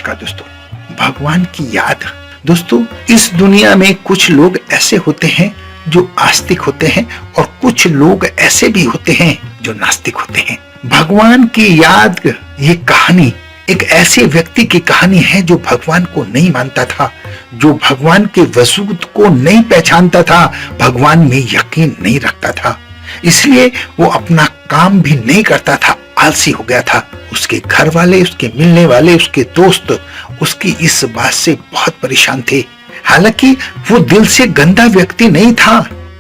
नमस्कार दोस्तों, भगवान की याद। दोस्तों, इस दुनिया में कुछ लोग ऐसे होते हैं जो आस्तिक होते हैं और कुछ लोग ऐसे भी होते हैं जो नास्तिक होते हैं। भगवान की याद, ये कहानी एक ऐसे व्यक्ति की कहानी है जो भगवान को नहीं मानता था, जो भगवान के वजूद को नहीं पहचानता था, भगवान में यकीन नहीं रखता था, इसलिए वो अपना काम भी नहीं करता था, आलसी हो गया था। उसके घर वाले, उसके मिलने वाले, उसके दोस्त उसकी इस बात से बहुत परेशान थे। हालांकि वो दिल से गंदा व्यक्ति नहीं था।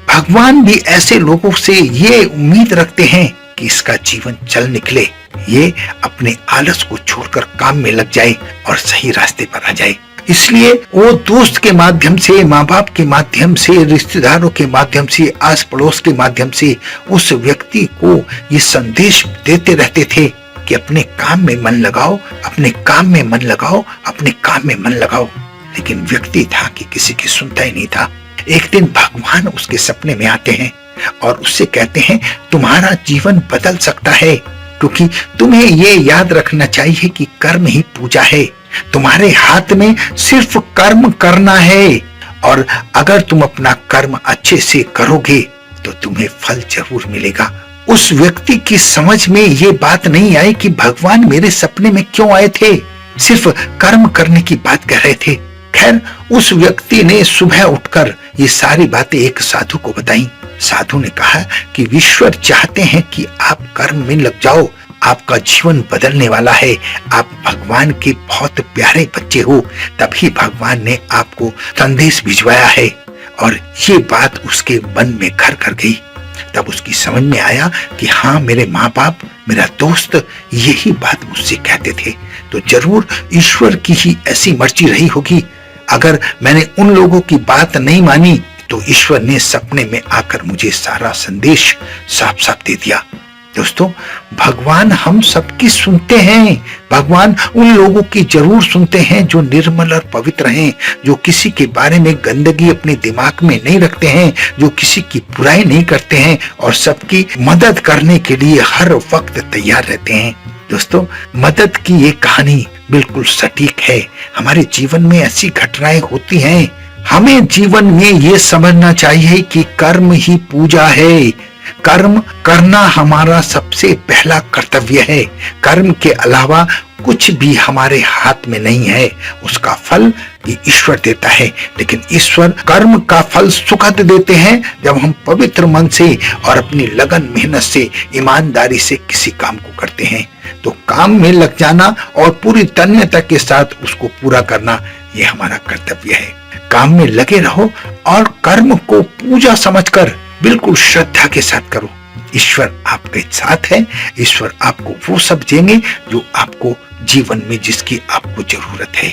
भगवान भी ऐसे लोगों से ये उम्मीद रखते हैं कि इसका जीवन चल निकले, ये अपने आलस को छोड़कर काम में लग जाए और सही रास्ते पर आ जाए। इसलिए वो दोस्त के माध्यम से, माँ बाप के माध्यम से, रिश्तेदारों के माध्यम से, आस पड़ोस के माध्यम से उस व्यक्ति को ये संदेश देते रहते थे कि अपने काम में मन लगाओ, अपने काम में मन लगाओ, अपने काम में मन लगाओ। लेकिन व्यक्ति था कि किसी की सुनता ही नहीं था। एक दिन भगवान उसके सपने में आते हैं और उससे कहते हैं, तुम्हारा जीवन बदल सकता है, क्योंकि तुम्हें ये याद रखना चाहिए कि कर्म ही पूजा है। तुम्हारे हाथ में सिर्फ कर्म करना है और अगर तुम अपना कर्म अच्छे से करोगे तो तुम्हें फल जरूर मिलेगा। उस व्यक्ति की समझ में ये बात नहीं आई कि भगवान मेरे सपने में क्यों आए थे, सिर्फ कर्म करने की बात कह रहे थे। खैर, उस व्यक्ति ने सुबह उठकर ये सारी बातें एक साधु को बताई। साधु ने कहा कि ईश्वर चाहते हैं कि आप कर्म में लग जाओ, आपका जीवन बदलने वाला है, आप भगवान के बहुत प्यारे बच्चे हो, तभी भगवान ने आपको संदेश भिजवाया है। और ये बात उसके मन में घर कर गई। तब उसकी समझ में आया कि हाँ, मेरे माँ बाप, मेरा दोस्त यही बात मुझसे कहते थे, तो जरूर ईश्वर की ही ऐसी मर्जी रही होगी। अगर मैंने उन लोगों की बात नहीं मानी तो ईश्वर ने सपने में आकर मुझे सारा संदेश साफ साफ दे दिया। दोस्तों, भगवान हम सबकी सुनते हैं। भगवान उन लोगों की जरूर सुनते हैं जो निर्मल और पवित्र हैं, जो किसी के बारे में गंदगी अपने दिमाग में नहीं रखते हैं, जो किसी की बुराई नहीं करते हैं और सबकी मदद करने के लिए हर वक्त तैयार रहते हैं। दोस्तों, मदद की ये कहानी बिल्कुल सटीक है। हमारे जीवन में ऐसी घटनाएं होती हैं। हमें जीवन में ये समझना चाहिए कि कर्म ही पूजा है। कर्म करना हमारा सबसे पहला कर्तव्य है। कर्म के अलावा कुछ भी हमारे हाथ में नहीं है। उसका फल भी ईश्वर देता है, लेकिन ईश्वर कर्म का फल सुखद देते हैं जब हम पवित्र मन से और अपनी लगन मेहनत से, ईमानदारी से किसी काम को करते हैं। तो काम में लग जाना और पूरी तन्मयता के साथ उसको पूरा करना, ये हमारा कर्तव्य है। काम में लगे रहो और कर्म को पूजा समझकर बिल्कुल श्रद्धा के साथ करो। ईश्वर आपके साथ है। ईश्वर आपको वो सब देंगे जो आपको जीवन में, जिसकी आपको जरूरत है।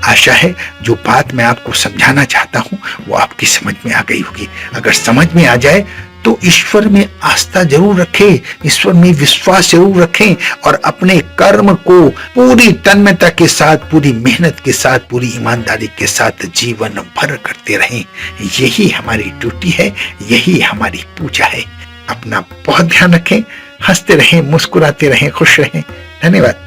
आशा है जो बात मैं आपको समझाना चाहता हूँ वो आपकी समझ में आ गई होगी। अगर समझ में आ जाए तो ईश्वर में आस्था जरूर रखें, ईश्वर में विश्वास जरूर रखें और अपने कर्म को पूरी तन्मयता के साथ, पूरी मेहनत के साथ, पूरी ईमानदारी के साथ जीवन भर करते रहें। यही हमारी ड्यूटी है, यही हमारी पूजा है। अपना बहुत ध्यान रखें, हंसते रहें, मुस्कुराते रहें, खुश रहें। धन्यवाद।